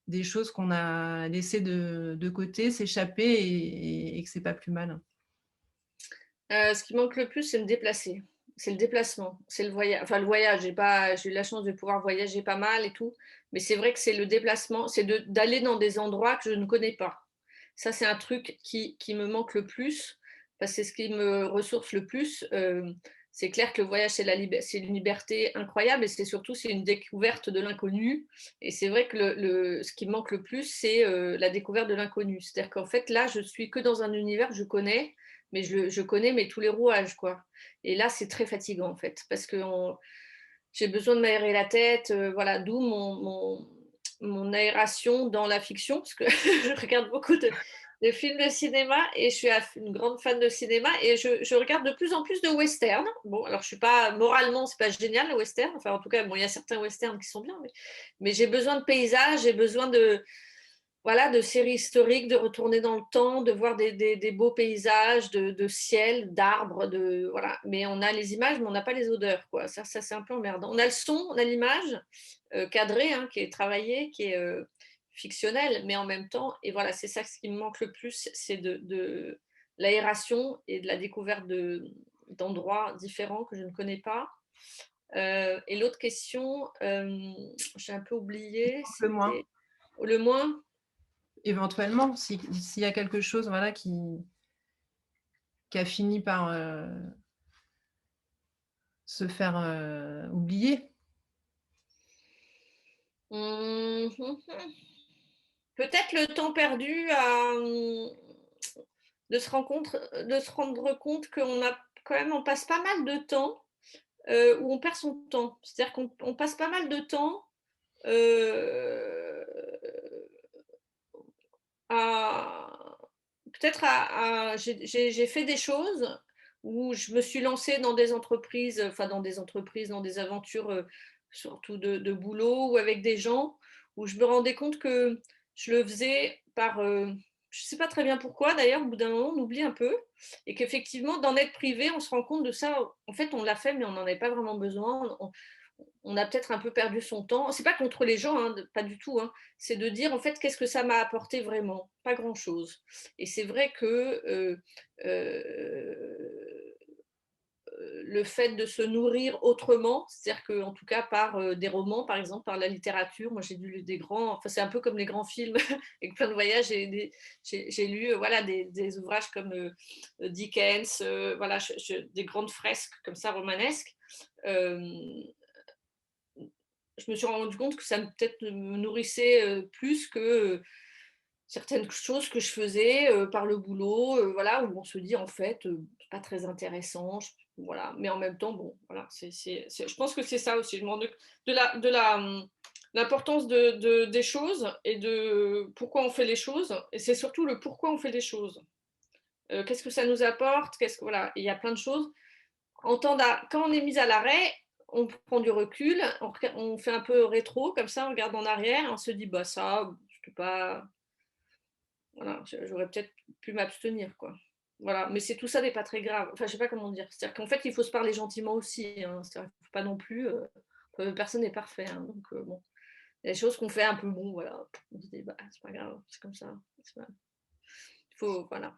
des choses qu'on a laissées de côté, s'échapper et que c'est pas plus mal. Ce qui manque le plus, c'est me déplacer. C'est le déplacement, c'est le voyage. Enfin, le voyage, j'ai eu la chance de pouvoir voyager pas mal et tout, mais c'est vrai que c'est le déplacement, c'est d'aller dans des endroits que je ne connais pas. Ça, c'est un truc qui me manque le plus, parce que c'est ce qui me ressource le plus. C'est clair que le voyage, c'est une liberté incroyable, et c'est une découverte de l'inconnu. Et c'est vrai que ce qui me manque le plus, c'est la découverte de l'inconnu. C'est-à-dire qu'en fait, là, je suis que dans un univers que je connais, mais je connais mais tous les rouages, quoi. Et là, c'est très fatigant, en fait, parce que j'ai besoin de m'aérer la tête, voilà, d'où mon aération dans la fiction, parce que je regarde beaucoup de films de cinéma et je suis une grande fan de cinéma et je regarde de plus en plus de westerns. Bon, alors je suis pas, moralement, c'est pas génial le western, enfin en tout cas, bon, il y a certains westerns qui sont bien, mais j'ai besoin de paysages, j'ai besoin voilà, de séries historiques, de retourner dans le temps, de voir des beaux paysages, de ciel, d'arbres, voilà. Mais on a les images, mais on n'a pas les odeurs, quoi. Ça c'est un peu emmerdant. On a le son, on a l'image cadrée, hein, qui est travaillée, qui est fictionnelle, mais en même temps, et voilà, c'est ça ce qui me manque le plus, c'est de l'aération et de la découverte d'endroits différents que je ne connais pas. Et l'autre question, j'ai un peu oublié, Le moins, c'était le moins. éventuellement, s'il y a quelque chose, voilà, qui a fini par se faire oublier. Mmh. Peut-être le temps perdu de se rendre compte qu'on a quand même, on passe pas mal de temps où on perd son temps. C'est-à-dire qu'on passe pas mal de temps euh, à peut-être j'ai fait des choses où je me suis lancée dans des entreprises, enfin dans des aventures surtout de boulot ou avec des gens où je me rendais compte que je le faisais je ne sais pas très bien pourquoi d'ailleurs, au bout d'un moment, on oublie un peu et qu'effectivement, d'en être privé, on se rend compte de ça. En fait, on l'a fait, mais on n'en avait pas vraiment besoin. On a peut-être un peu perdu son temps. C'est pas contre les gens, hein, pas du tout. Hein. C'est de dire, en fait, qu'est-ce que ça m'a apporté vraiment? Pas grand-chose. Et c'est vrai que le fait de se nourrir autrement, c'est-à-dire qu'en tout cas par des romans, par exemple, par la littérature. Moi, j'ai lu des grands, enfin, c'est un peu comme les grands films avec plein de voyages. J'ai lu voilà, des ouvrages comme Dickens, voilà, des grandes fresques comme ça, romanesques. Euh, je me suis rendu compte que ça peut-être me nourrissait plus que certaines choses que je faisais par le boulot, voilà, où on se dit en fait, c'est pas très intéressant, voilà. Mais en même temps, bon, voilà, je pense que c'est ça aussi. Je me rends de l'importance des choses et de pourquoi on fait les choses. Et c'est surtout le pourquoi on fait les choses. Qu'est-ce que ça nous apporte? Voilà, il y a plein de choses. Quand on est mis à l'arrêt, on prend du recul, on fait un peu rétro, comme ça, on regarde en arrière, on se dit, bah ça, je peux pas, voilà, j'aurais peut-être pu m'abstenir, quoi. Voilà, mais tout ça n'est pas très grave. Enfin, je sais pas comment dire. C'est-à-dire qu'en fait, il faut se parler gentiment aussi. Hein. C'est-à-dire qu'il faut pas non plus. Personne n'est parfait. Hein. Donc, bon, il y a des choses qu'on fait un peu bon, voilà. On se dit, bah, c'est pas grave, c'est comme ça. Il faut, voilà.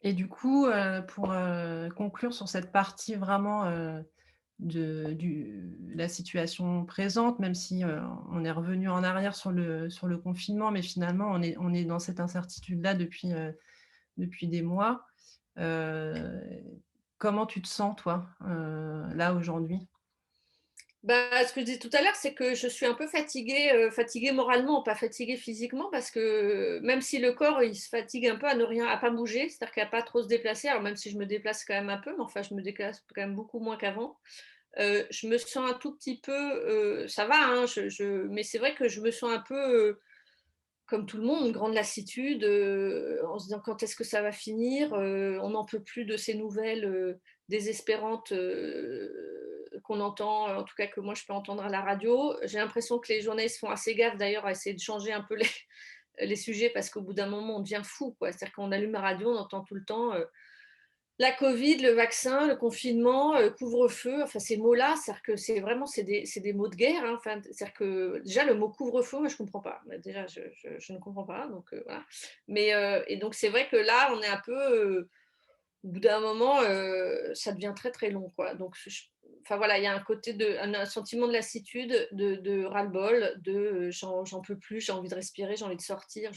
Et du coup, pour conclure sur cette partie vraiment de la situation présente, même si on est revenu en arrière sur le confinement, mais finalement, on est dans cette incertitude-là depuis des mois. Comment tu te sens, toi, là, aujourd'hui? Bah, ce que je disais tout à l'heure, c'est que je suis un peu fatiguée moralement, pas fatiguée physiquement, parce que même si le corps il se fatigue un peu à pas bouger, c'est-à-dire qu'à pas trop se déplacer, alors même si je me déplace quand même un peu, mais enfin je me déplace quand même beaucoup moins qu'avant, je me sens un tout petit peu, ça va, hein, mais c'est vrai que je me sens un peu comme tout le monde, une grande lassitude, en se disant quand est-ce que ça va finir, on n'en peut plus de ces nouvelles désespérantes qu'on entend, en tout cas que moi je peux entendre à la radio. J'ai l'impression que les journalistes font assez gaffe d'ailleurs à essayer de changer un peu les sujets parce qu'au bout d'un moment on devient fou, quoi. C'est-à-dire qu'on allume la radio, on entend tout le temps la Covid, le vaccin, le confinement, couvre-feu, enfin ces mots-là, c'est-à-dire que c'est des mots de guerre. Hein. Enfin, c'est-à-dire que déjà le mot couvre-feu, moi je comprends pas. Déjà, je ne comprends pas. Donc voilà. Mais et donc c'est vrai que là, on est un peu, au bout d'un moment, ça devient très très long, quoi. Donc enfin voilà, il y a un côté un sentiment de lassitude, de ras-le-bol, j'en peux plus, j'ai envie de respirer, j'ai envie de sortir.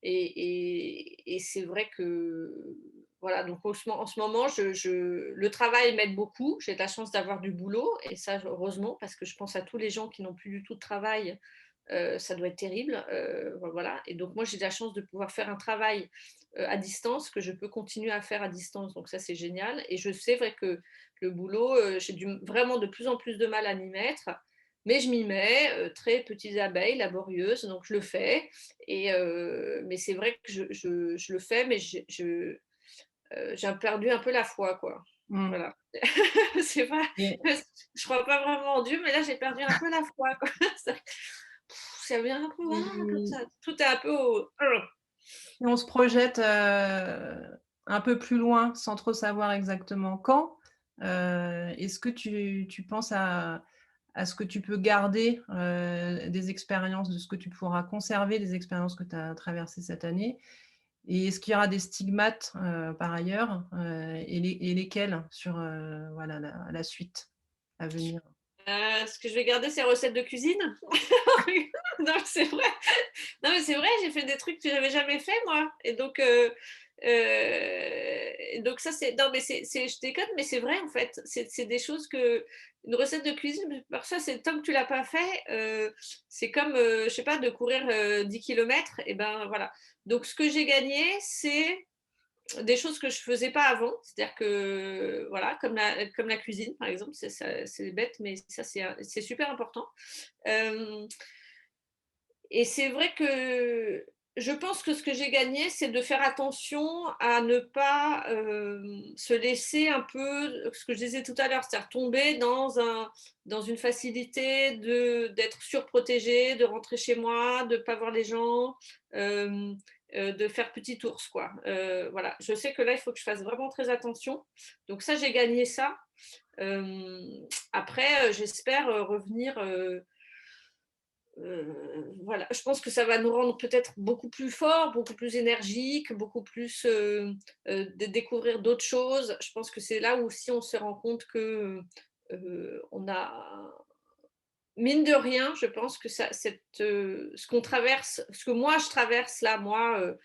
Et c'est vrai que, voilà, donc en ce moment, le travail m'aide beaucoup. J'ai de la chance d'avoir du boulot, et ça, heureusement, parce que je pense à tous les gens qui n'ont plus du tout de travail. Ça doit être terrible. Voilà. Et donc, moi, j'ai de la chance de pouvoir faire un travail à distance que je peux continuer à faire à distance. Donc, ça, c'est génial. Et je sais vrai que le boulot, j'ai vraiment de plus en plus de mal à m'y mettre. Mais je m'y mets, très petites abeilles, laborieuses, donc je le fais. Mais c'est vrai que je le fais, mais j'ai perdu un peu la foi, quoi. Mmh. Voilà. C'est pas, Et je crois pas vraiment en Dieu, mais là j'ai perdu un peu la foi, quoi. Ça vient un peu comme si ça. Tout est un peu au. si on se projette, un peu plus loin, sans trop savoir exactement quand, est-ce que tu penses à ce que tu peux garder, des expériences, de ce que tu pourras conserver des expériences que tu as traversées cette année? Et est-ce qu'il y aura des stigmates, par ailleurs, et lesquels sur, voilà, la suite à venir? Ce que je vais garder, c'est recettes de cuisine. Non, mais c'est vrai. Non, mais c'est vrai, j'ai fait des trucs que j'avais jamais fait, moi. Et donc ça, non, mais je déconne, mais c'est vrai, en fait. C'est des choses que. Une recette de cuisine, par ça, c'est tant que tu l'as pas fait, c'est comme, je sais pas, de courir 10 km. Et ben voilà. Donc, ce que j'ai gagné, c'est des choses que je faisais pas avant, c'est-à-dire que voilà, comme la cuisine par exemple, c'est bête, mais ça c'est super important. Et c'est vrai que je pense que ce que j'ai gagné, c'est de faire attention à ne pas, se laisser un peu, ce que je disais tout à l'heure, c'est-à-dire tomber dans une facilité d'être surprotégée, de rentrer chez moi, de ne pas voir les gens, de faire petit ours, quoi. Voilà, je sais que là, il faut que je fasse vraiment très attention. Donc ça, j'ai gagné ça. Après, j'espère, revenir, voilà, je pense que ça va nous rendre peut-être beaucoup plus forts, beaucoup plus énergiques, beaucoup plus de découvrir d'autres choses. Je pense que c'est là où aussi on se rend compte que on a, mine de rien, je pense que ce qu'on traverse, ce que moi je traverse là, moi,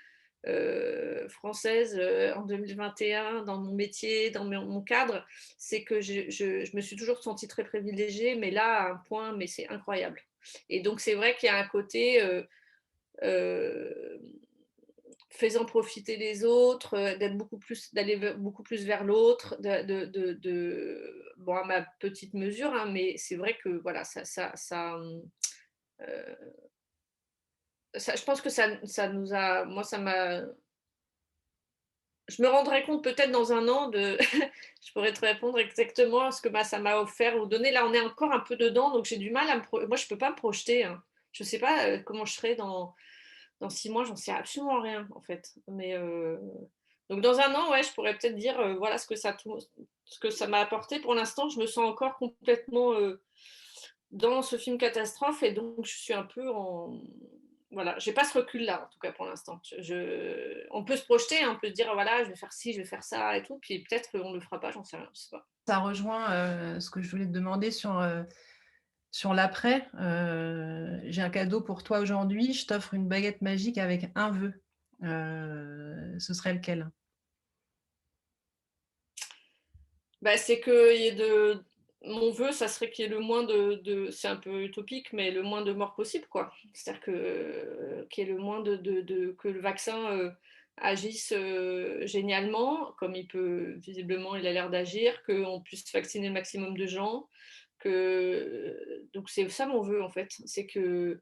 française en 2021, dans mon métier, dans mon cadre, c'est que je me suis toujours sentie très privilégiée, mais là, à un point, mais c'est incroyable. Et donc, c'est vrai qu'il y a un côté euh, faisant profiter les autres, d'être beaucoup plus, d'aller beaucoup plus vers l'autre, bon, à ma petite mesure, hein, mais c'est vrai que voilà, euh, je pense que ça nous a, moi, ça m'a, je me rendrai compte peut-être dans un an de. Je pourrais te répondre exactement à ce que ça m'a offert ou donné. Là, on est encore un peu dedans, donc j'ai du mal à moi, je ne peux pas me projeter, hein. Je ne sais pas comment je serai dans 6 mois, j'en sais absolument rien, en fait. Mais, donc, dans un an, ouais, je pourrais peut-être dire voilà ce que ça m'a apporté. Pour l'instant, je me sens encore complètement dans ce film catastrophe et donc je suis un peu en. Voilà, j'ai pas ce recul-là, en tout cas pour l'instant. On peut se projeter, hein, on peut se dire voilà, je vais faire ci, je vais faire ça et tout, puis peut-être qu'on ne le fera pas, j'en sais rien, je sais pas. Ça rejoint ce que je voulais te demander sur l'après. J'ai un cadeau pour toi aujourd'hui. Je t'offre une baguette magique avec un vœu. Ce serait lequel? Bah, c'est que y ait de. Mon vœu, ça serait qu'il y ait le moins c'est un peu utopique, mais le moins de morts possible, quoi. C'est-à-dire qu'il y ait le moins que le vaccin agisse génialement, comme visiblement, il a l'air d'agir, qu'on puisse vacciner le maximum de gens, donc c'est ça mon vœu, en fait. C'est que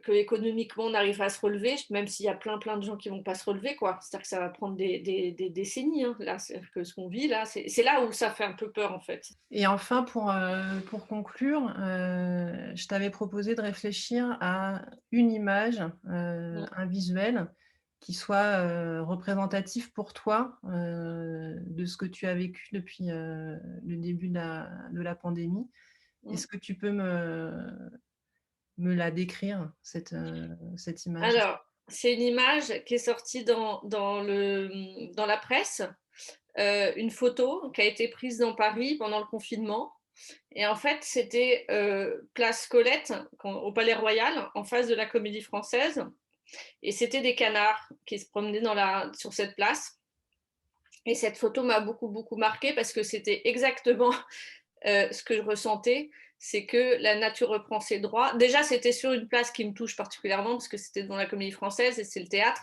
économiquement on arrive à se relever, même s'il y a plein de gens qui vont pas se relever, quoi. C'est-à-dire que ça va prendre des décennies, hein, là. C'est-à-dire que ce qu'on vit là, c'est là où ça fait un peu peur, en fait. Et enfin, pour conclure, je t'avais proposé de réfléchir à une image, Mm. un visuel qui soit représentatif pour toi de ce que tu as vécu depuis le début de la pandémie. Mm. Est-ce que tu peux me la décrire, cette image? Alors, c'est une image qui est sortie dans la presse, une photo qui a été prise dans Paris pendant le confinement. Et en fait, c'était place Colette, au Palais Royal, en face de la Comédie Française. Et c'était des canards qui se promenaient sur cette place. Et cette photo m'a beaucoup marquée parce que c'était exactement ce que je ressentais, c'est que la nature reprend ses droits. Déjà, c'était sur une place qui me touche particulièrement parce que c'était dans la Comédie Française et c'est le théâtre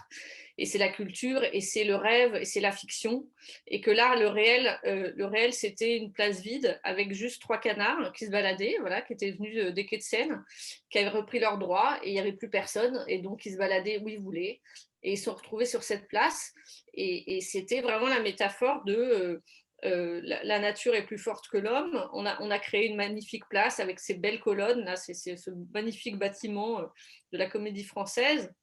et c'est la culture et c'est le rêve et c'est la fiction. Et que là, le réel, c'était une place vide avec juste 3 canards qui se baladaient, voilà, qui étaient venus des quais de Seine, qui avaient repris leurs droits et il n'y avait plus personne et donc ils se baladaient où ils voulaient et ils se sont retrouvés sur cette place et c'était vraiment la métaphore de la nature est plus forte que l'homme. On a créé une magnifique place avec ces belles colonnes. Là, c'est ce magnifique bâtiment de la Comédie Française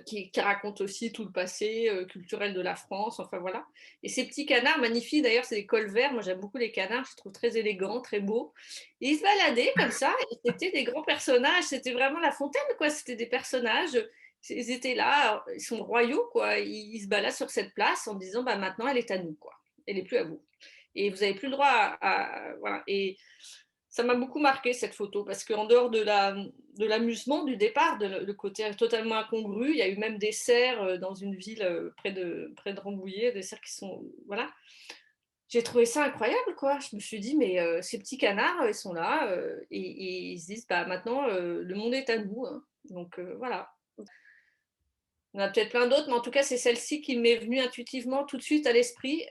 qui raconte aussi tout le passé culturel de la France. Enfin voilà. Et ces petits canards magnifiques, d'ailleurs, c'est des cols verts. Moi, j'aime beaucoup les canards. Je les trouve très élégants, très beaux. Et ils se baladaient comme ça. Et c'était des grands personnages. C'était vraiment La Fontaine, quoi. C'était des personnages. Ils étaient là, ils sont royaux, quoi. Ils se baladent sur cette place en disant, bah maintenant, elle est à nous, quoi. Elle n'est plus à vous. Et vous n'avez plus le droit voilà. Et ça m'a beaucoup marqué cette photo parce qu'en dehors de l'amusement du départ, le côté totalement incongru, il y a eu même des cerfs dans une ville près de Rambouillet, des cerfs qui sont. Voilà. J'ai trouvé ça incroyable, quoi. Je me suis dit, mais ces petits canards, ils sont là et ils se disent, bah maintenant, le monde est à nous, hein. Donc voilà. Il y en a peut-être plein d'autres, mais en tout cas, c'est celle-ci qui m'est venue intuitivement tout de suite à l'esprit.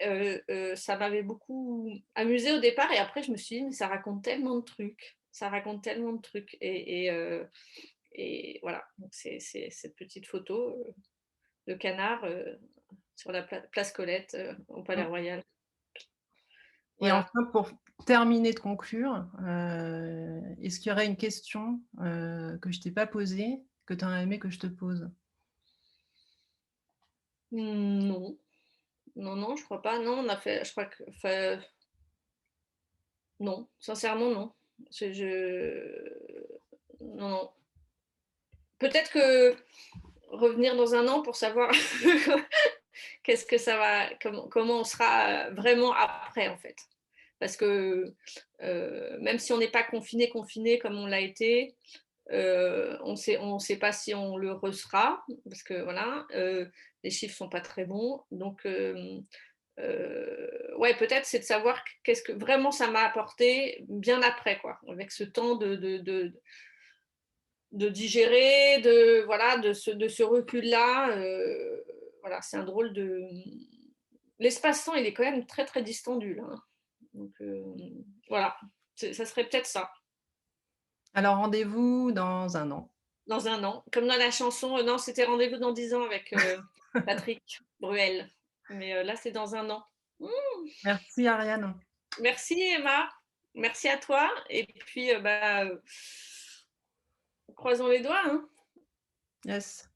Ça m'avait beaucoup amusée au départ, et après, je me suis dit, mais ça raconte tellement de trucs. Ça raconte tellement de trucs. et voilà, donc c'est cette petite photo, de canard, sur la place Colette, au Palais Mmh. Royal. Et Voilà. enfin, pour terminer de conclure, est-ce qu'il y aurait une question, que je t'ai pas posée, que tu aurais aimé que je te pose? Non, non, non, je crois pas. Non, on a fait je crois que enfin, non, sincèrement non. Non, non. Peut-être que revenir dans un an pour savoir qu'est-ce que ça va comment on sera, vraiment après, en fait. Parce que, même si on n'est pas confiné comme on l'a été, on sait pas si on le re-sera parce que voilà, les chiffres sont pas très bons. Donc, ouais, peut-être c'est de savoir qu'est-ce que vraiment ça m'a apporté bien après, quoi, avec ce temps de digérer, de voilà, de ce recul-là. Voilà, c'est un drôle de. L'espace-temps, il est quand même très très distendu là, hein. Donc, voilà, ça serait peut-être ça. Alors rendez-vous dans un an. Dans un an, comme dans la chanson, non, c'était Rendez-vous dans 10 ans avec Patrick Bruel. Mais là, c'est dans un an. Mmh. Merci Ariane. Merci Emma, merci à toi. Et puis, croisons les doigts, hein. Yes.